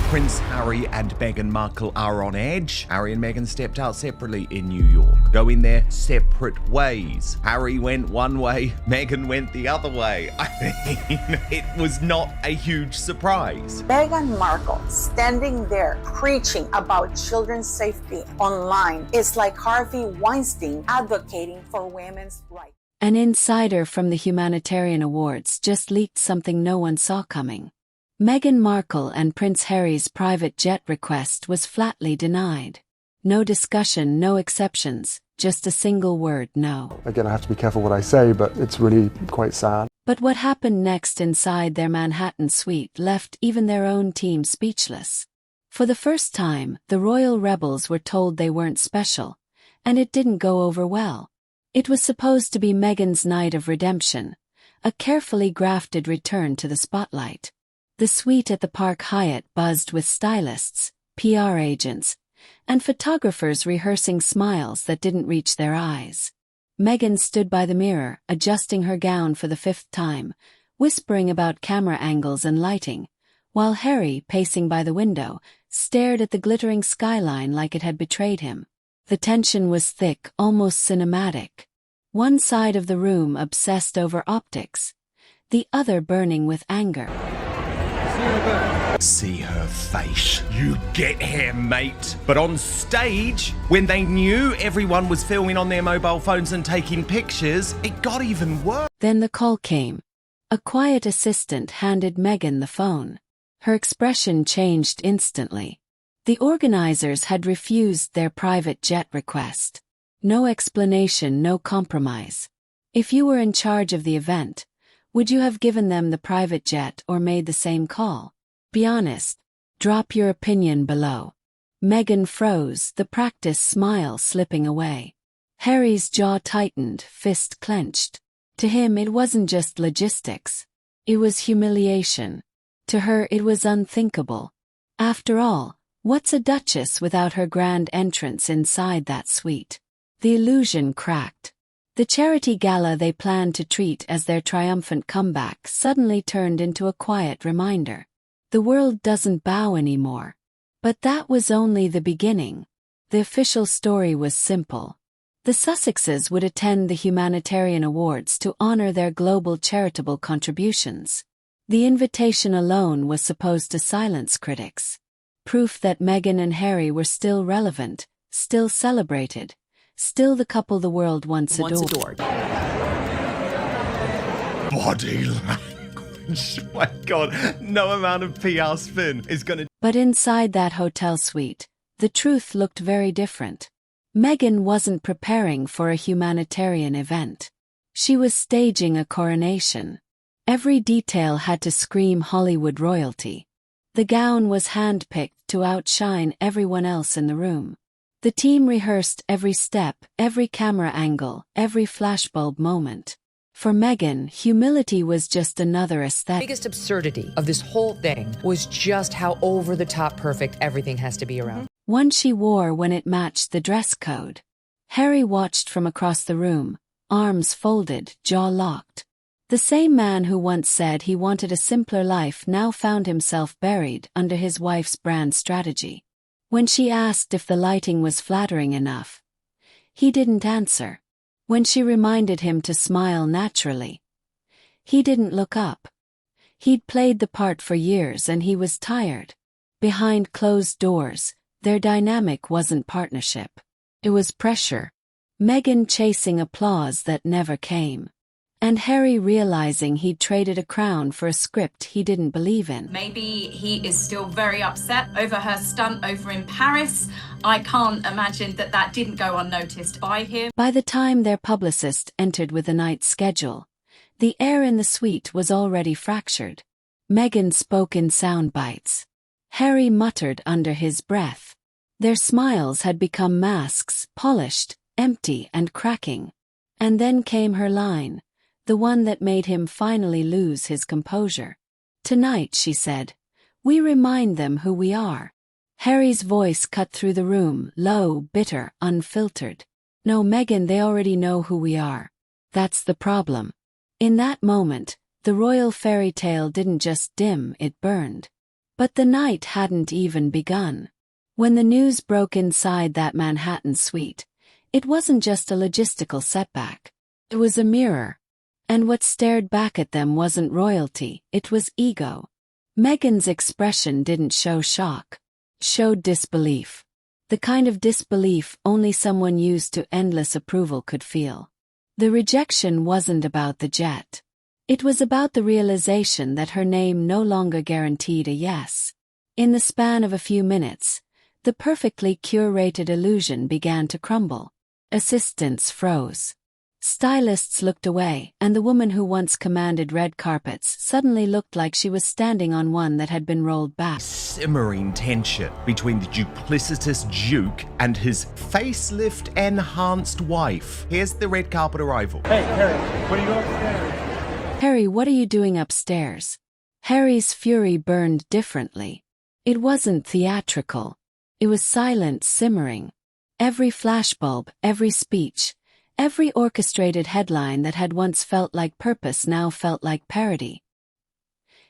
Prince Harry and Meghan Markle are on edge. Harry and Meghan stepped out separately in New York, going their separate ways. Harry went one way, Meghan went the other way. I mean, it was not a huge surprise. Meghan Markle standing there preaching about children's safety online is like Harvey Weinstein advocating for women's rights. An insider from the Humanitarian Awards just leaked something no one saw coming. Meghan Markle and Prince Harry's private jet request was flatly denied. No discussion, no exceptions, just a single word, no. Again, I have to be careful what I say, but it's really quite sad. But what happened next inside their Manhattan suite left even their own team speechless. For the first time, the royal rebels were told they weren't special, and it didn't go over well. It was supposed to be Meghan's night of redemption, a carefully grafted return to the spotlight. The suite at the Park Hyatt buzzed with stylists, PR agents, and photographers rehearsing smiles that didn't reach their eyes. Meghan stood by the mirror, adjusting her gown for the 5th time, whispering about camera angles and lighting, while Harry, pacing by the window, stared at the glittering skyline like it had betrayed him. The tension was thick, almost cinematic. One side of the room obsessed over optics, the other burning with anger. See her face. You get here, mate. But on stage, when they knew everyone was filming on their mobile phones and taking pictures, it got even worse. Then the call came. A quiet assistant handed Meghan the phone. Her expression changed instantly. The organizers had refused their private jet request. No explanation, no compromise. If you were in charge of the event, would you have given them the private jet or made the same call? Be honest. Drop your opinion below. Meghan froze, the practiced smile slipping away. Harry's jaw tightened, fist clenched. To him it wasn't just logistics. It was humiliation. To her it was unthinkable. After all, what's a duchess without her grand entrance inside that suite? The illusion cracked. The charity gala they planned to treat as their triumphant comeback suddenly turned into a quiet reminder. The world doesn't bow anymore. But that was only the beginning. The official story was simple. The Sussexes would attend the Humanitarian Awards to honor their global charitable contributions. The invitation alone was supposed to silence critics. Proof that Meghan and Harry were still relevant, still celebrated, still the couple the world once adored. Body language. My God, no amount of PR spin is gonna... But inside that hotel suite, the truth looked very different. Meghan wasn't preparing for a humanitarian event. She was staging a coronation. Every detail had to scream Hollywood royalty. The gown was hand-picked to outshine everyone else in the room. The team rehearsed every step, every camera angle, every flashbulb moment. For Meghan, humility was just another aesthetic. The biggest absurdity of this whole thing was just how over-the-top perfect everything has to be around. One she wore when it matched the dress code. Harry watched from across the room, arms folded, jaw locked. The same man who once said he wanted a simpler life now found himself buried under his wife's brand strategy. When she asked if the lighting was flattering enough, he didn't answer. When she reminded him to smile naturally, he didn't look up. He'd played the part for years and he was tired. Behind closed doors, their dynamic wasn't partnership. It was pressure. Meghan chasing applause that never came. And Harry realizing he'd traded a crown for a script he didn't believe in. Maybe he is still very upset over her stunt over in Paris. I can't imagine that didn't go unnoticed by him. By the time their publicist entered with the night's schedule, the air in the suite was already fractured. Meghan spoke in sound bites. Harry muttered under his breath. Their smiles had become masks, polished, empty and cracking. And then came her line. The one that made him finally lose his composure. Tonight, she said, we remind them who we are. Harry's voice cut through the room, low, bitter, unfiltered. No, Meghan, they already know who we are. That's the problem. In that moment, the royal fairy tale didn't just dim, it burned. But the night hadn't even begun. When the news broke inside that Manhattan suite, it wasn't just a logistical setback. It was a mirror. And what stared back at them wasn't royalty, it was ego. Meghan's expression didn't show shock. It showed disbelief. The kind of disbelief only someone used to endless approval could feel. The rejection wasn't about the jet. It was about the realization that her name no longer guaranteed a yes. In the span of a few minutes, the perfectly curated illusion began to crumble. Assistants froze. Stylists looked away, and the woman who once commanded red carpets suddenly looked like she was standing on one that had been rolled back. Simmering tension between the duplicitous Duke and his facelift-enhanced wife. Here's the red carpet arrival. Hey, Harry, what are you upstairs? Harry, what are you doing upstairs? Harry's fury burned differently. It wasn't theatrical. It was silent, simmering. Every flashbulb, every speech, every orchestrated headline that had once felt like purpose now felt like parody.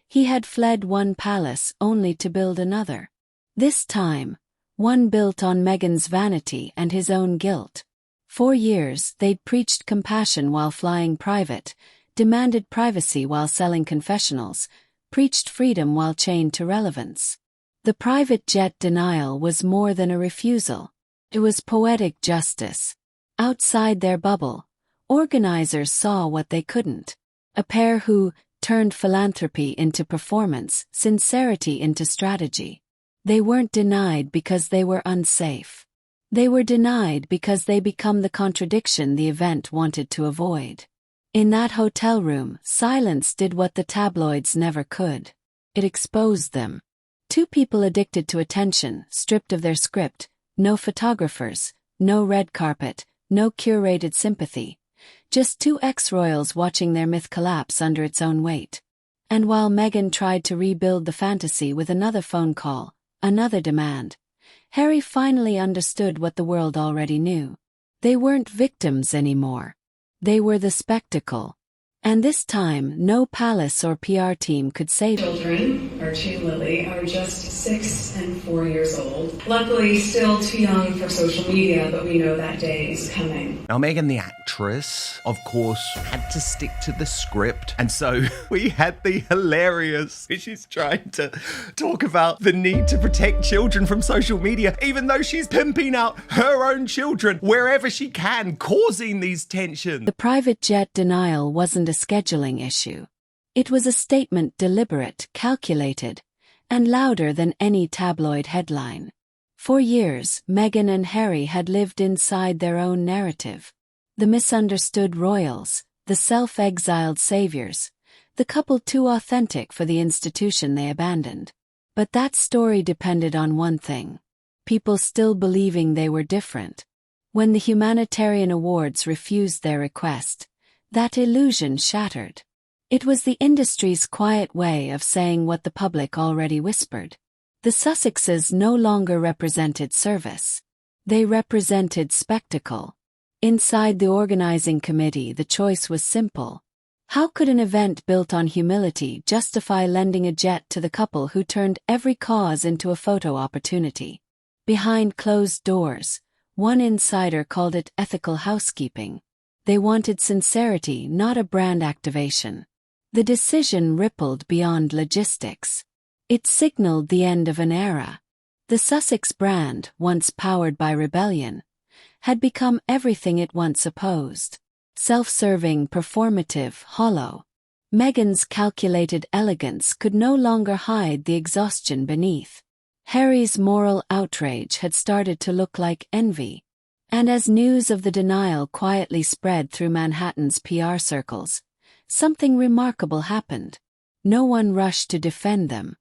He had fled one palace only to build another. This time, one built on Meghan's vanity and his own guilt. For years, they'd preached compassion while flying private, demanded privacy while selling confessionals, preached freedom while chained to relevance. The private jet denial was more than a refusal. It was poetic justice. Outside their bubble, organizers saw what they couldn't. A pair who turned philanthropy into performance, sincerity into strategy. They weren't denied because they were unsafe. They were denied because they become the contradiction the event wanted to avoid. In that hotel room, silence did what the tabloids never could. It exposed them. Two people addicted to attention, stripped of their script, no photographers, no red carpet, no curated sympathy. Just two ex-royals watching their myth collapse under its own weight. And while Meghan tried to rebuild the fantasy with another phone call, another demand, Harry finally understood what the world already knew. They weren't victims anymore. They were the spectacle. And this time, no palace or PR team could save them. Children, Archie and Lily, are just 6 and 4 years old. Luckily, still too young for social media, but we know that day is coming. Now, Meghan, the actress, of course, had to stick to the script. And so we had the hilarious, she's trying to talk about the need to protect children from social media, even though she's pimping out her own children wherever she can, causing these tensions. The private jet denial wasn't a scheduling issue. It was a statement deliberate, calculated, and louder than any tabloid headline. For years, Meghan and Harry had lived inside their own narrative. The misunderstood royals, the self-exiled saviors, the couple too authentic for the institution they abandoned. But that story depended on one thing: people still believing they were different. When the humanitarian awards refused their request, that illusion shattered. It was the industry's quiet way of saying what the public already whispered. The Sussexes no longer represented service. They represented spectacle. Inside the organizing committee, the choice was simple. How could an event built on humility justify lending a jet to the couple who turned every cause into a photo opportunity? Behind closed doors, one insider called it ethical housekeeping. They wanted sincerity, not a brand activation. The decision rippled beyond logistics. It signaled the end of an era. The Sussex brand, once powered by rebellion, had become everything it once opposed. Self-serving, performative, hollow. Meghan's calculated elegance could no longer hide the exhaustion beneath. Harry's moral outrage had started to look like envy. And as news of the denial quietly spread through Manhattan's PR circles, something remarkable happened. No one rushed to defend them.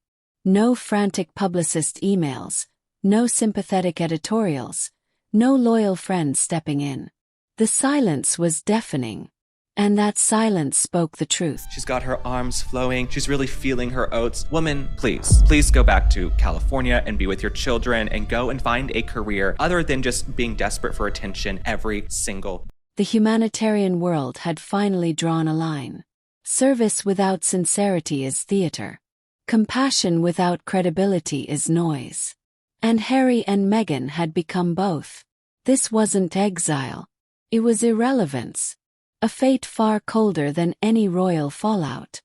No frantic publicist emails, no sympathetic editorials, no loyal friends stepping in. The silence was deafening. And that silence spoke the truth. She's got her arms flowing. She's really feeling her oats. Woman, please go back to California and be with your children and go and find a career other than just being desperate for attention every single. The humanitarian world had finally drawn a line. Service without sincerity is theater. Compassion without credibility is noise. And Harry and Meghan had become both. This wasn't exile. It was irrelevance. A fate far colder than any royal fallout.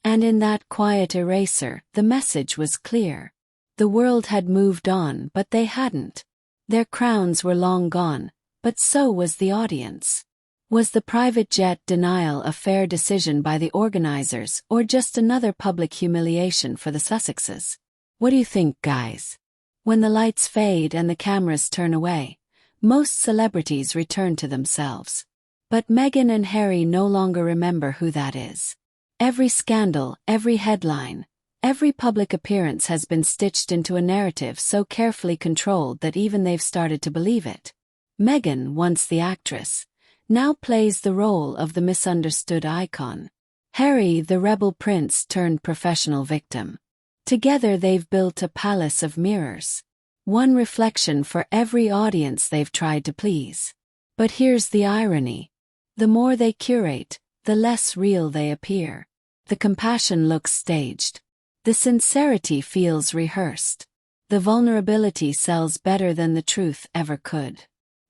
And in that quiet eraser, the message was clear. The world had moved on, but they hadn't. Their crowns were long gone, but so was the audience. Was the private jet denial a fair decision by the organizers, or just another public humiliation for the Sussexes? What do you think, guys? When the lights fade and the cameras turn away, most celebrities return to themselves. But Meghan and Harry no longer remember who that is. Every scandal, every headline, every public appearance has been stitched into a narrative so carefully controlled that even they've started to believe it. Meghan, once the actress, now plays the role of the misunderstood icon. Harry, the rebel prince turned professional victim. Together they've built a palace of mirrors. One reflection for every audience they've tried to please. But here's the irony. The more they curate, the less real they appear. The compassion looks staged. The sincerity feels rehearsed. The vulnerability sells better than the truth ever could.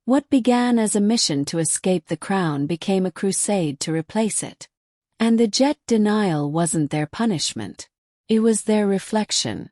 What began as a mission to escape the crown became a crusade to replace it. And the jet denial wasn't their punishment. It was their reflection.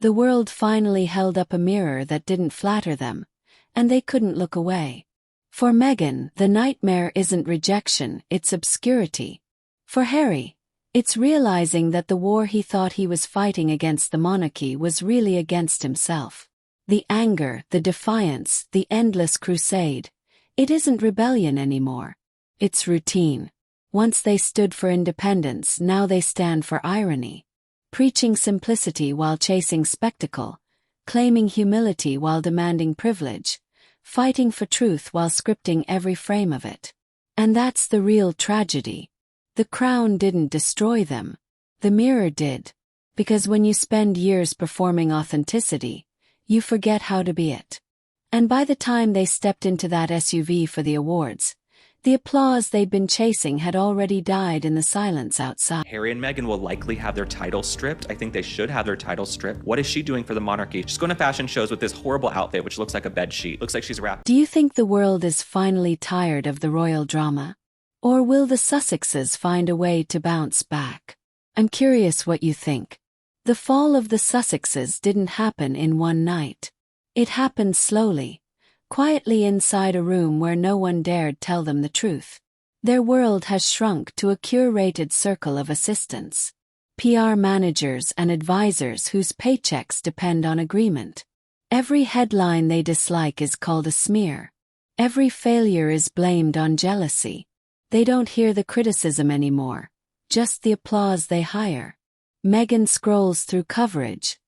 The world finally held up a mirror that didn't flatter them, and they couldn't look away. For Meghan, the nightmare isn't rejection, it's obscurity. For Harry, it's realizing that the war he thought he was fighting against the monarchy was really against himself. The anger, the defiance, the endless crusade. It isn't rebellion anymore. It's routine. Once they stood for independence, now they stand for irony. Preaching simplicity while chasing spectacle. Claiming humility while demanding privilege. Fighting for truth while scripting every frame of it. And that's the real tragedy. The crown didn't destroy them. The mirror did. Because when you spend years performing authenticity, you forget how to be it. And by the time they stepped into that SUV for the awards, the applause they'd been chasing had already died in the silence outside. Harry and Meghan will likely have their title stripped. I think they should have their title stripped. What is she doing for the monarchy? She's going to fashion shows with this horrible outfit, which looks like a bed sheet. Looks like she's wrapped. Do you think the world is finally tired of the royal drama? Or will the Sussexes find a way to bounce back? I'm curious what you think. The fall of the Sussexes didn't happen in one night. It happened slowly, quietly inside a room where no one dared tell them the truth. Their world has shrunk to a curated circle of assistants, PR managers and advisors whose paychecks depend on agreement. Every headline they dislike is called a smear. Every failure is blamed on jealousy. They don't hear the criticism anymore, just the applause they hire. Meghan scrolls through coverage,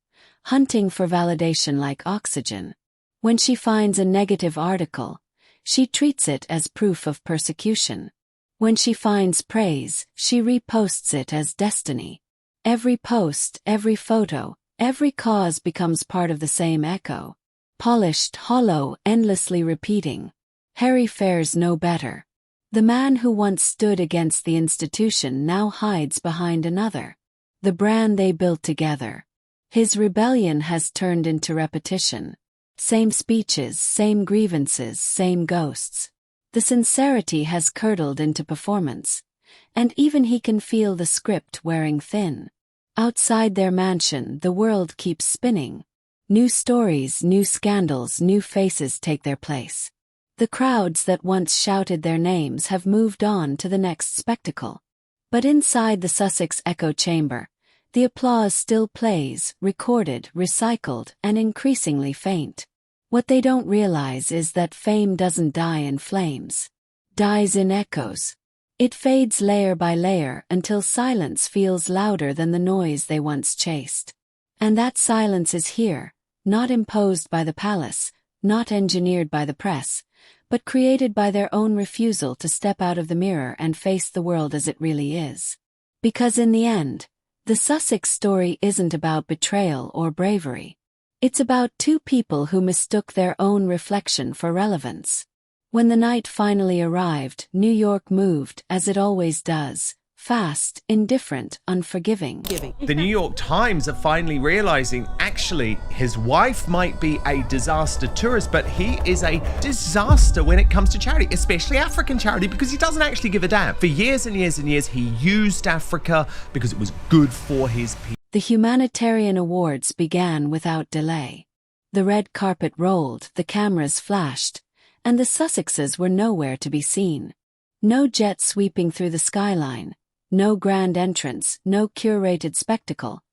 hunting for validation like oxygen. When she finds a negative article, she treats it as proof of persecution. When she finds praise, she reposts it as destiny. Every post, every photo, every cause becomes part of the same echo. Polished, hollow, endlessly repeating. Harry fares no better. The man who once stood against the institution now hides behind another. The brand they built together. His rebellion has turned into repetition. Same speeches, same grievances, same ghosts. The sincerity has curdled into performance. And even he can feel the script wearing thin. Outside their mansion, the world keeps spinning. New stories, new scandals, new faces take their place. The crowds that once shouted their names have moved on to the next spectacle. But inside the Sussex echo chamber, the applause still plays, recorded, recycled, and increasingly faint. What they don't realize is that fame doesn't die in flames. Dies in echoes. It fades layer by layer until silence feels louder than the noise they once chased. And that silence is here, not imposed by the palace, not engineered by the press, but created by their own refusal to step out of the mirror and face the world as it really is. Because in the end, the Sussex story isn't about betrayal or bravery. It's about two people who mistook their own reflection for relevance. When the night finally arrived, New York moved, as it always does, fast, indifferent, unforgiving. The New York Times are finally realizing actually his wife might be a disaster tourist, but he is a disaster when it comes to charity, especially African charity, because he doesn't actually give a damn. For years and years and years, he used Africa because it was good for his people. The humanitarian awards began without delay. The red carpet rolled, the cameras flashed, and the Sussexes were nowhere to be seen. No jet sweeping through the skyline, no grand entrance, no curated spectacle,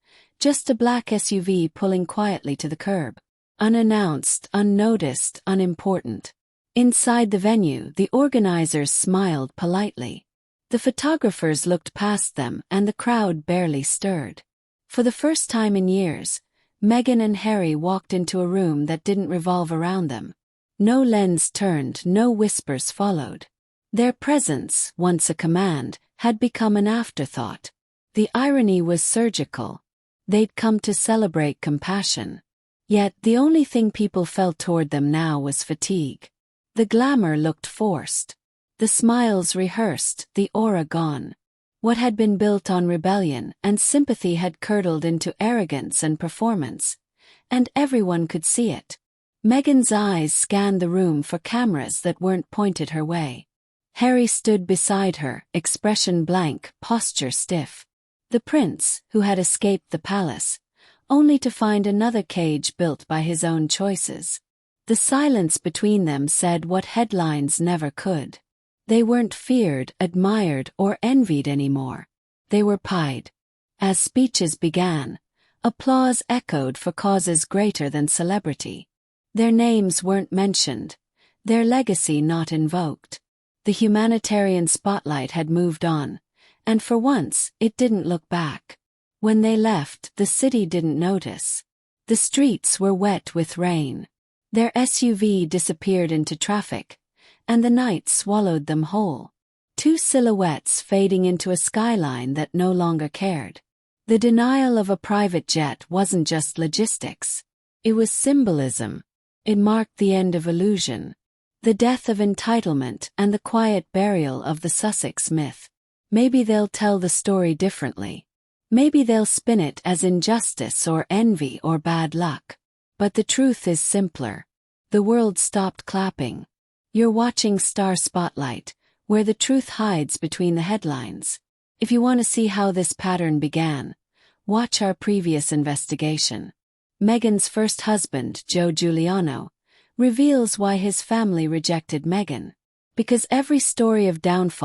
just a black SUV pulling quietly to the curb. Unannounced, unnoticed, unimportant. Inside the venue, the organizers smiled politely. The photographers looked past them, and the crowd barely stirred. For the first time in years, Meghan and Harry walked into a room that didn't revolve around them. No lens turned, no whispers followed. Their presence, once a command, had become an afterthought. The irony was surgical. They'd come to celebrate compassion. Yet the only thing people felt toward them now was fatigue. The glamour looked forced. The smiles rehearsed, the aura gone. What had been built on rebellion and sympathy had curdled into arrogance and performance. And everyone could see it. Meghan's eyes scanned the room for cameras that weren't pointed her way. Harry stood beside her, expression blank, posture stiff. The prince, who had escaped the palace, only to find another cage built by his own choices. The silence between them said what headlines never could. They weren't feared, admired, or envied anymore. They were pied. As speeches began, applause echoed for causes greater than celebrity. Their names weren't mentioned, their legacy not invoked. The humanitarian spotlight had moved on, and for once, it didn't look back. When they left, the city didn't notice. The streets were wet with rain. Their SUV disappeared into traffic, and the night swallowed them whole. Two silhouettes fading into a skyline that no longer cared. The denial of a private jet wasn't just logistics. It was symbolism. It marked the end of illusion, the death of entitlement, and the quiet burial of the Sussex myth. Maybe they'll tell the story differently. Maybe they'll spin it as injustice or envy or bad luck. But the truth is simpler. The world stopped clapping. You're watching Star Spotlight, where the truth hides between the headlines. If you want to see how this pattern began, watch our previous investigation. Meghan's first husband, Joe Giuliano, reveals why his family rejected Meghan. Because every story of downfall